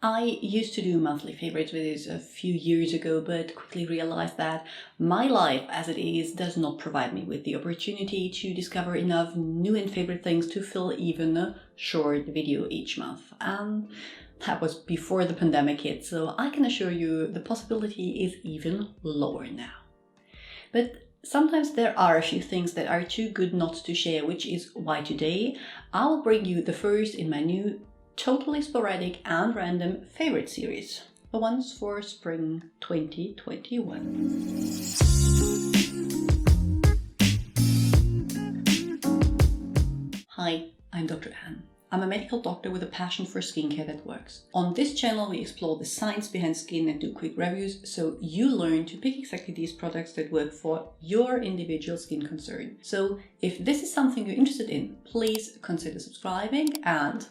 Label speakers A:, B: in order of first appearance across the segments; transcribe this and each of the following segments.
A: I used to do monthly favorites videos a few years ago, but quickly realized that my life as it is does not provide me with the opportunity to discover enough new and favorite things to fill even a short video each month. And that was before the pandemic hit, so I can assure you the possibility is even lower now. But sometimes there are a few things that are too good not to share, which is why today I'll bring you the first in my new totally sporadic and random favorite series, the ones for spring 2021. Hi, I'm Dr. Anne. I'm a medical doctor with a passion for skincare that works. On this channel we explore the science behind skin and do quick reviews so you learn to pick exactly these products that work for your individual skin concern. So if this is something you're interested in, please consider subscribing and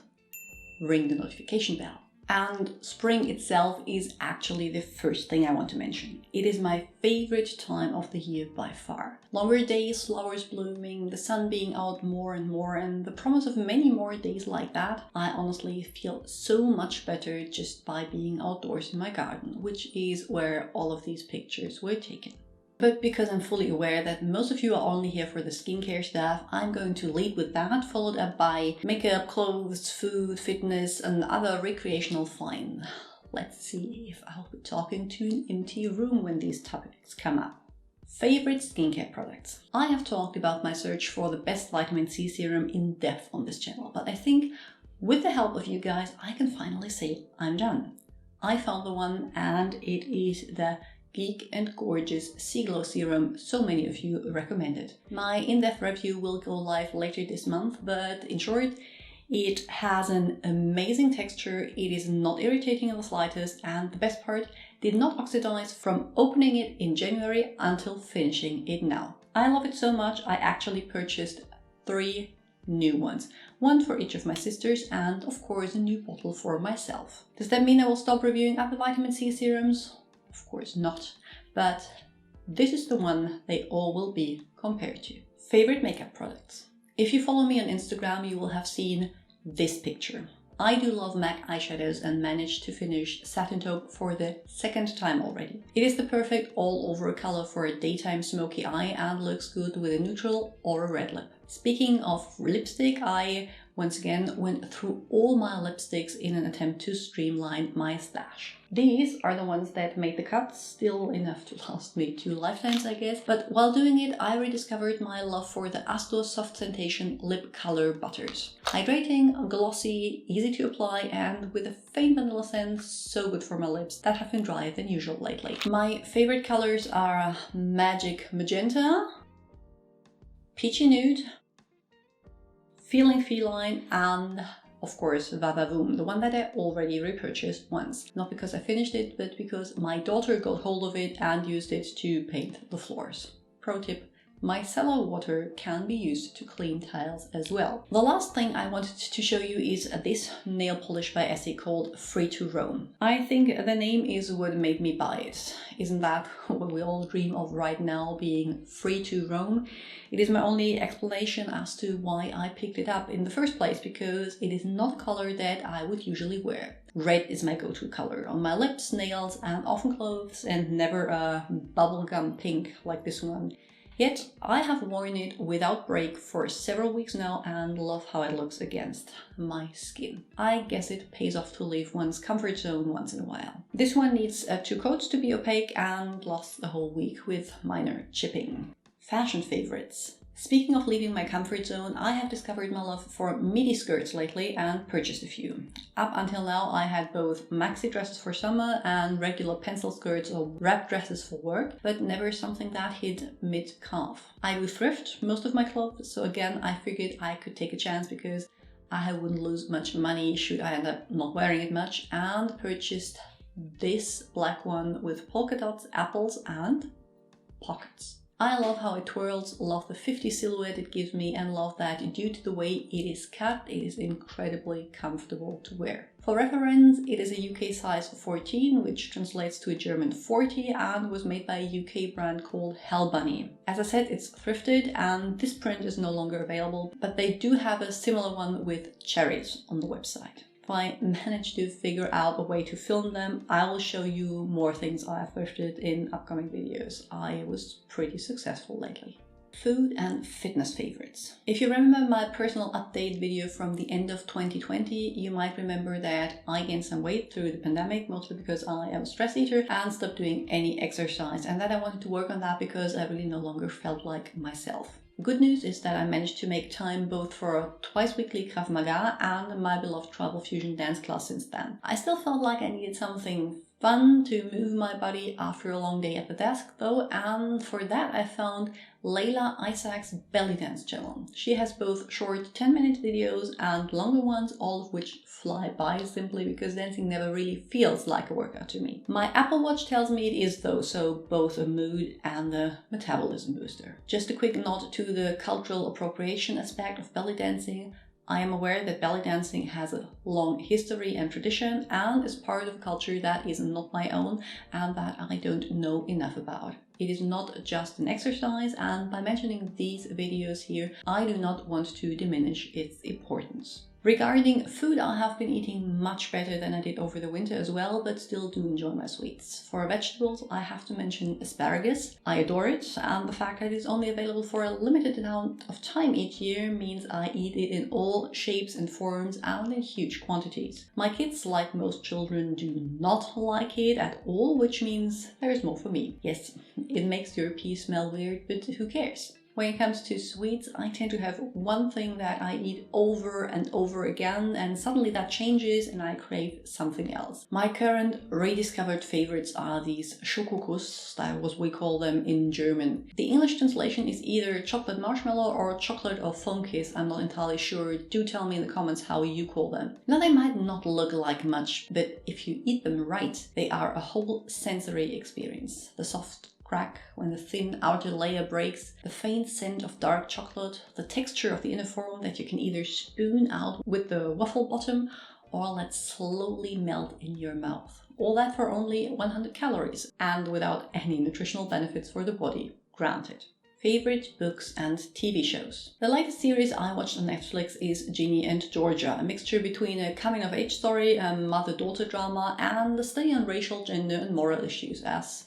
A: ring the notification bell. And spring itself is actually the first thing I want to mention. It is my favorite time of the year by far. Longer days, flowers blooming, the sun being out more and more, and the promise of many more days like that. I honestly feel so much better just by being outdoors in my garden, which is where all of these pictures were taken. But because I'm fully aware that most of you are only here for the skincare stuff, I'm going to lead with that, followed up by makeup, clothes, food, fitness, and other recreational fun. Let's see if I'll be talking to an empty room when these topics come up. Favorite skincare products. I have talked about my search for the best vitamin C serum in depth on this channel, but I think with the help of you guys, I can finally say I'm done. I found the one, and it is the Geek and Gorgeous C-Glow Serum so many of you recommended. My in-depth review will go live later this month, but in short, it has an amazing texture, it is not irritating in the slightest, and the best part, did not oxidize from opening it in January until finishing it now. I love it so much, I actually purchased 3 new ones. One for each of my sisters and of course a new bottle for myself. Does that mean I will stop reviewing other vitamin C serums? Of course not, but this is the one they all will be compared to. Favorite makeup products. If you follow me on Instagram, you will have seen this picture. I do love MAC eyeshadows and managed to finish Satin Taupe for the 2nd time already. It is the perfect all-over color for a daytime smoky eye and looks good with a neutral or a red lip. Speaking of lipstick, I once again went through all my lipsticks in an attempt to streamline my stash. These are the ones that made the cut, still enough to last me 2 lifetimes I guess, but while doing it I rediscovered my love for the Astor Soft Sensation Lip Color Butters. Hydrating, glossy, easy to apply, and with a faint vanilla scent, so good for my lips that have been drier than usual lately. My favorite colors are Magic Magenta, Peachy Nude, Feeling Feline, and of course Vavavoom, the one that I already repurchased once. Not because I finished it, but because my daughter got hold of it and used it to paint the floors. Pro tip, micellar water can be used to clean tiles as well. The last thing I wanted to show you is this nail polish by Essie called Free to Roam. I think the name is what made me buy it. Isn't that what we all dream of right now, being free to roam? It is my only explanation as to why I picked it up in the first place, because it is not a color that I would usually wear. Red is my go-to color on my lips, nails, and often clothes, and never a bubblegum pink like this one. Yet I have worn it without break for several weeks now and love how it looks against my skin. I guess it pays off to leave one's comfort zone once in a while. This one needs 2 coats to be opaque and lasts a whole week with minor chipping. Fashion favorites. Speaking of leaving my comfort zone, I have discovered my love for midi skirts lately and purchased a few. Up until now I had both maxi dresses for summer and regular pencil skirts or wrap dresses for work, but never something that hit mid-calf. I do thrift most of my clothes, so again I figured I could take a chance because I wouldn't lose much money should I end up not wearing it much, and purchased this black one with polka dots, apples, and pockets. I love how it twirls, love the 50 silhouette it gives me, and love that due to the way it is cut, it is incredibly comfortable to wear. For reference, it is a UK size 14, which translates to a German 40, and was made by a UK brand called Hell Bunny. As I said, it's thrifted, and this print is no longer available, but they do have a similar one with cherries on the website. If I manage to figure out a way to film them, I will show you more things I've thrifted in upcoming videos. I was pretty successful lately. Food and fitness favorites. If you remember my personal update video from the end of 2020, you might remember that I gained some weight through the pandemic, mostly because I am a stress eater and stopped doing any exercise, and that I wanted to work on that because I really no longer felt like myself. Good news is that I managed to make time both for a twice-weekly Krav Maga and my beloved tribal fusion dance class since then. I still felt like I needed something fun to move my body after a long day at the desk though, and for that I found Layla Isaac's belly dance channel. She has both short 10-minute videos and longer ones, all of which fly by simply because dancing never really feels like a workout to me. My Apple Watch tells me it is though, so both a mood and a metabolism booster. Just a quick nod to the cultural appropriation aspect of belly dancing. I am aware that belly dancing has a long history and tradition and is part of a culture that is not my own and that I don't know enough about. It is not just an exercise, and by mentioning these videos here, I do not want to diminish its importance. Regarding food, I have been eating much better than I did over the winter as well, but still do enjoy my sweets. For vegetables, I have to mention asparagus. I adore it, and the fact that it is only available for a limited amount of time each year means I eat it in all shapes and forms and in huge quantities. My kids, like most children, do not like it at all, which means there is more for me. Yes, it makes your pea smell weird, but who cares? When it comes to sweets, I tend to have one thing that I eat over and over again, and suddenly that changes and I crave something else. My current rediscovered favorites are these Schokokuss, that was we call them in German. The English translation is either chocolate marshmallow or chocolate or foam kiss, I'm not entirely sure. Do tell me in the comments how you call them. Now they might not look like much, but if you eat them right, they are a whole sensory experience. The soft crack when the thin outer layer breaks, the faint scent of dark chocolate, the texture of the inner form that you can either spoon out with the waffle bottom or let slowly melt in your mouth. All that for only 100 calories and without any nutritional benefits for the body, granted. Favorite books and TV shows. The latest series I watched on Netflix is Ginny and Georgia, a mixture between a coming-of-age story, a mother-daughter drama, and a study on racial, gender and moral issues, as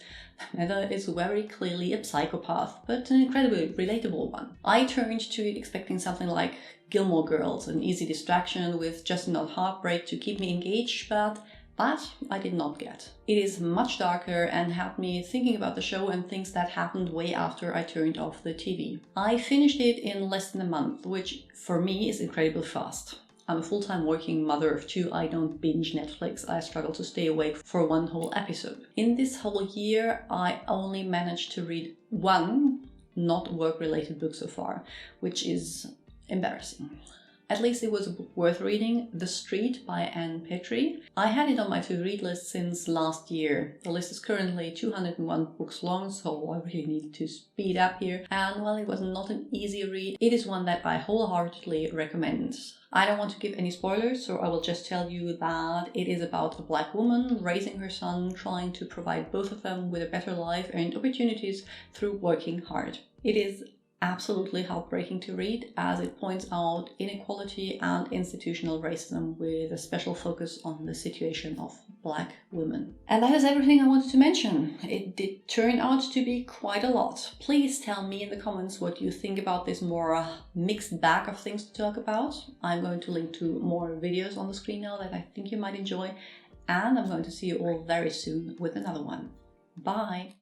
A: Heather is very clearly a psychopath, but an incredibly relatable one. I turned to it expecting something like Gilmore Girls, an easy distraction with just enough heartbreak to keep me engaged, but that I did not get. It is much darker and had me thinking about the show and things that happened way after I turned off the TV. I finished it in less than a month, which for me is incredibly fast. I'm a full-time working mother of two. I don't binge Netflix. I struggle to stay awake for one whole episode. In this whole year, I only managed to read one not work-related book so far, which is embarrassing. At least it was a book worth reading, The Street by Anne Petrie. I had it on my to-read list since last year. The list is currently 201 books long, so I really need to speed up here. And while it was not an easy read, it is one that I wholeheartedly recommend. I don't want to give any spoilers, so I will just tell you that it is about a Black woman raising her son, trying to provide both of them with a better life and opportunities through working hard. It is absolutely heartbreaking to read, as it points out inequality and institutional racism with a special focus on the situation of Black women. And that is everything I wanted to mention. It did turn out to be quite a lot. Please tell me in the comments what you think about this more mixed bag of things to talk about. I'm going to link to more videos on the screen now that I think you might enjoy, and I'm going to see you all very soon with another one. Bye!